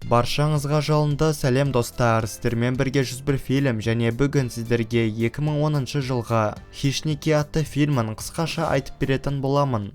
Баршаңызға жалынды сәлем достар, сіздермен бірге 101 фильм және бүгін сіздерге 2010 жылға Хищники атты фильмін қысқаша айтып беретін боламын.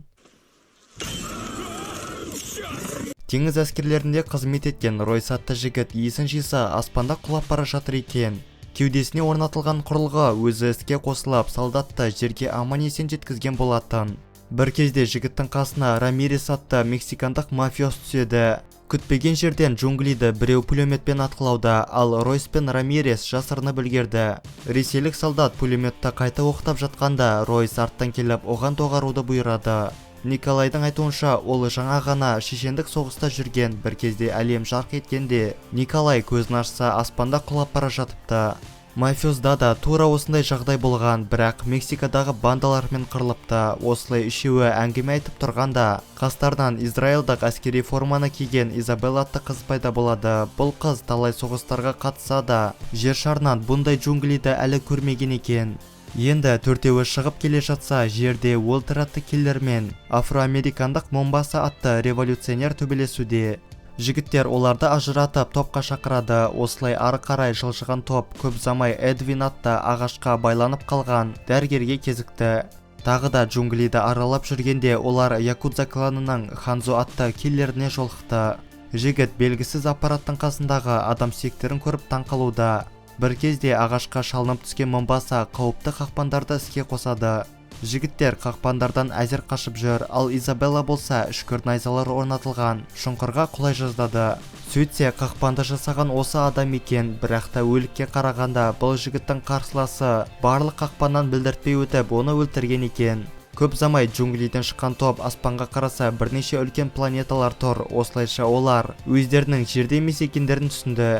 Теңіз әскерлерінде қызмет еткен Ройс атты жігіт есін жиса аспанда құлап бара жатыр екен. Кеудесіне орнатылған құрылғы өзі іске қосылып, солдатты жерге аман-есен жеткізген болатын. Бір кезде жігіттің қасына Рамирес атты мексикандық мафиоз түседі. Күтпеген жерден джунглиді біреу пулеметпен атқылауда, ал Ройс пен Рамирес жасырынып үлгерді. Ресейлік солдат пулеметті қайта оқтап жатқанда, Ройс арттан келіп оған доғаруды бұйырады. Николайдың айтуынша, ол жаңа ғана шешендік соғыста жүрген, бір кезде әлем жарқ еткенде, Николай көзін ашса аспанда құлап бара жатыпты. Мафиозда да тура осындай жағдай болған, бірақ Мексикадағы бандалармен қырылыпты. Осылай үшеуі әңгіме айтып тұрғанда, қастарынан израилдық әскери форманы киген Изабелла атты қыз пайда болады. Бұл қыз талай соғыстарға қатысса да, жер шарынан бұндай джунглиді әлі көрмеген екен. Енді төртеуі шығып келе жатса, жерде Уолтер атты киллермен афроамерикандық Момбаса атты революционер төбелесуде. Жігіттер оларды ажыратып топқа шақырады. Осылай ары қарай жылжыған топ көп замай Эдвин атты ағашқа байланып қалған дәрігерге кезікті. Тағы да джунглиді аралап жүргенде олар Якудза кланының Ханзо атты киллеріне жолықты. Жігіт белгісіз аппараттың қасындағы адам сектерін көріп таңқалуда. Бір кезде ағашқа шалынып түскен Момбаса қауіпті қақпандарды іске қосады. Жігіттер қақпандардан әзер қашып жүр, ал Изабелла болса үшкір найзалар орнатылған шұңқырға құлай жаздады. Сөйтсе қақпанды жасаған осы адам екен, бірақ та өлікке қарағанда бұл жігіттің қарсыласы барлық қақпаннан білдіртпей өтіп оны өлтірген екен. Көп замай джунглиден шыққан топ аспанға қараса бірнеше үлкен планеталар тұр. Осылайша олар өздерінің жерде емес екендерін түсінді.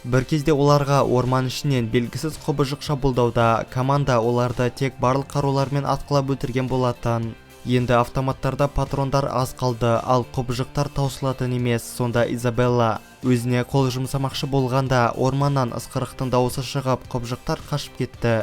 Бір кезде оларға орман ішінен белгісіз құбыжық шабуылдауда. Команда оларды тек барлық қарулармен атқылап өлтірген болатын. Енді автоматтарда патрондар аз қалды, ал құбыжықтар таусылатын емес. Сонда Изабелла өзіне қол жұмсамақшы болғанда орманнан ысқырықтың дауысы шығып, құбыжықтар қашып кетті.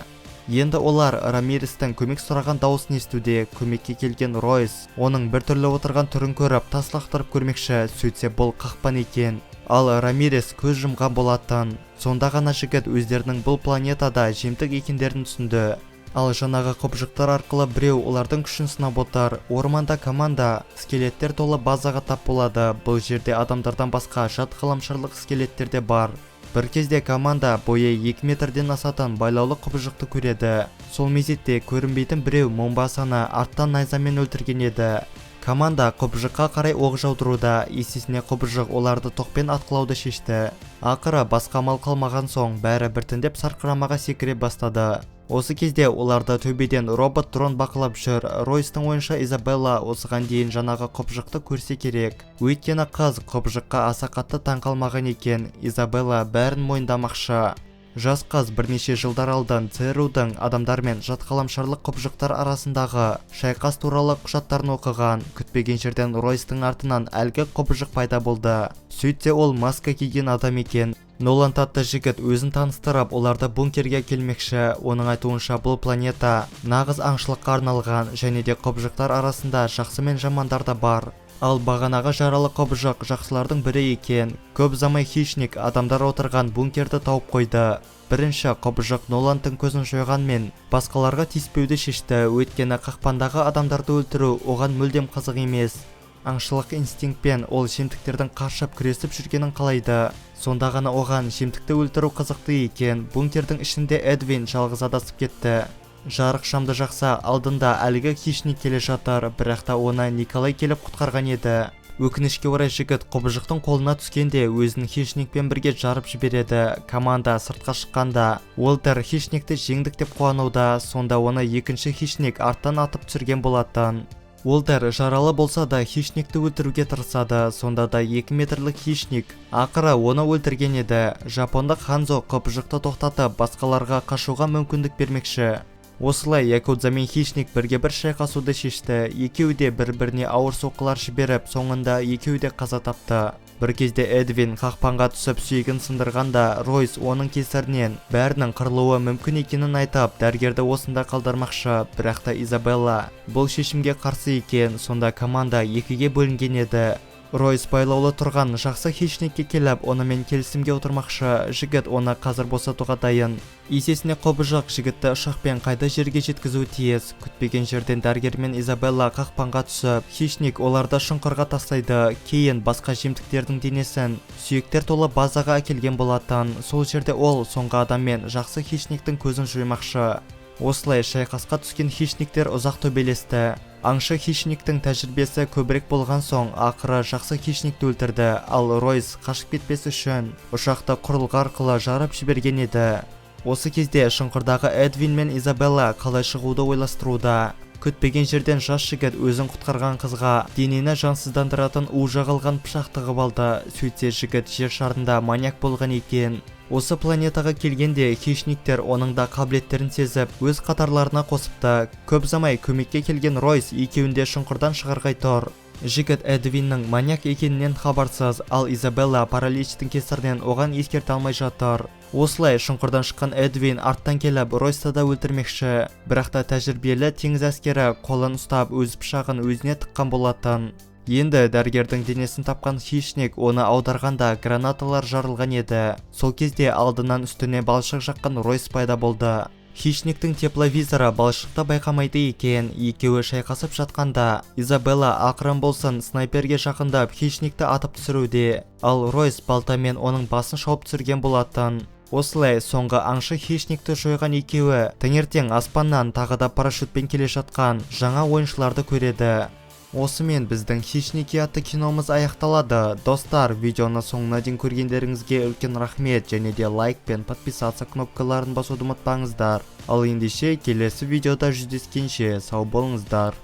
Енді олар Рамирестің көмек сұраған дауысын естуде. Көмекке келген Ройс оның біртүрлі отырған түрін көріп тас лақтырып көрмекші, сөйтсе бұл қақпан екен. Ал Рамирес көз жұмған болатын. Сонда ғана жігіт өздерінің бұл планетада жемтік екендерін түсінді. Ал жаңағы құбыжықтар арқылы біреу олардың күшін сынап отыр. Орманда команда скелеттер толы базаға тап болады. Бұл жерде адамдардан басқа жат ғаламшарлық скелеттер де бар. Бір кезде команда бойы 2 метрден асатын байлаулы құбыжықты көреді. Сол мезетте көрінбейтін біреу Момбасаны арттан найзамен өлтірген еді. Команда құбыжыққа қарай оқ жаудыруда. Есесіне құбыжық оларды тоқпен атқылауды шешті. Ақыры басқа амал қалмаған соң бәрі біртіндеп сарқырамаға секіре бастады. Осы кезде оларды төбеден робот-дрон бақылап жүр. Ройстың ойынша Изабелла осыған дейін жаңағы құбыжықты көрсе керек. Өйткені қыз құбыжыққа аса қатты таңқалмаған екен. Изабелла бәрін мойындамақшы. Жас қыз бірнеше жылдар алдын ЦРУ-дың адамдармен жат ғаламшарлық құбыжықтар арасындағы шайқас туралы құжаттарын оқыған. Күтпеген жерден Ройстың артынан әлгі құбыжық пайда болды. Сөйтсе ол маска киген адам екен. Нолан атты жігіт өзін таныстырып, оларды бункерге келмекші. Оның айтуынша бұл планета нағыз аңшылыққа арналған, және де құбыжықтар арасында жақсы мен жамандар да бар. Ал бағанағы жаралы құбыжық жақсылардың бірі екен. Көп замай хищник адамдар отырған бункерді тауып қойды. Бірінші құбыжық Ноландың көзін жойғанмен басқаларға тиіспеуді шешті. Өйткені қақпандағы адамдарды өлтіру оған мүлдем қызық емес. Аңшылық инстинктпен ол жемтіктердің қаршып күресіп жүргенін қалайды. Сонда ғана оған жемтікті өлтіру қызықты екен. Бункердің ішінде Эдвин жалғыз адасып кетті. Жарық шамды жақса алдында әлгі хищник келе жатыр, бірақ та оны Николай келіп құтқарған еді. Өкінішке орай жігіт құбыжықтың қолына түскенде өзін хищникпен бірге жарып жібереді. Команда сыртқа шыққанда Уолтер хищникті жеңдік деп қуануда. Сонда оны екінші хищник арттан атып түсірген болатын. Уолтер жаралы болса да хищникті өлтіруге тырысады. Сонда да 2 метрлік хищник ақыры оны өлтірген еді. Жапондық Ханзо құбыжықты тоқтатып басқаларға қашуға мүмкіндік бермекші. Осылай Якудза мен хищник бірге бір шайқасуды шешті. Екеуі де бір-біріне ауыр соққылар жіберіп, соңында екеуі де қаза тапты. Бір кезде Эдвин қақпанға түсіп сүйегін сындырғанда, Ройс оның кесірінен бәрінің қырылуы мүмкін екенін айтып, дәрігерді осында қалдырмақшы. Бірақ та Изабелла бұл шешімге қарсы екен. Сонда команда екіге бөлінген еді. Ройс байлаулы тұрған жақсы хищникке келіп, онымен келісімге отырмақшы. Жігіт оны қазір босатуға дайын. Есесіне қобыжақ жігітті ұшақпен қайда жерге жеткізуі тиіс. Күтпеген жерден дәрігер мен Изабелла қақпанға түсіп, хищник оларды шұңқырға тастайды. Кейін басқа жемтіктердің денесін сүйектер толы базаға әкелген болатын. Сол жерде ол соңғы адам мен жақсы хищниктің көзін жоймақшы. Осылай шайқасқа түскен хищниктер ұзақ төбелесті. Аңшы хищниктің тәжірибесі көбірек болған соң, ақыры жақсы хищникті өлтірді, ал Ройс қашып кетпес үшін ұшақты құрылғы арқылы жарып жіберген еді. Осы кезде шұңқырдағы Эдвин мен Изабелла қалай шығуды ойластыруда. Күтпеген жерден жас жігіт өзін құтқарған қызға денені жансыздандыратын у жағылған пышақ тығып алды. Сөйтсе жігіт жер шарында маньяк болған екен. Осы планетаға келгенде хищниктер оның да қабілеттерін сезіп, өз қатарларына қосыпты. Көп замай көмекке келген Ройс екеуінде шұңқырдан шығарғай тұр. Жігіт Эдвиннің маньяк екенінен хабарсыз, ал Изабелла параличтің кесірінен оған ескерте алмай жатыр. Осылай шұңқырдан шыққан Эдвин арттан келіп Ройсты да өлтірмекші. Бірақ та тәжірибелі теңіз әскері қолын ұстап өз пышағын өзіне тыққан болатын. Енді дәрігердің денесін тапқан хищник оны аударғанда гранаталар жарылған еді. Сол кезде алдынан үстіне балшық жаққан Ройс пайда болды. Хищниктің тепловизоры балшықты байқамайды екен. Екеуі шайқасып жатқанда Изабелла ақырын болсын снайперге жақындап хищникті атып түсіруде, ал Ройс балтамен оның басын шауып түсірген болатын. Осылай соңғы аңшы хищникті жойған екеуі таңертең аспаннан тағы да парашютпен келе жатқан жаңа ойыншыларды көреді. Осымен біздің хищники атты киномыз аяқталады. Достар, видеоны соңына дейін көргендеріңізге үлкен рахмет, және де лайк пен подписаться кнопкаларын басуды ұмытпаңыздар. Ал ендеше келесі видеода жүздескенше сау болыңыздар.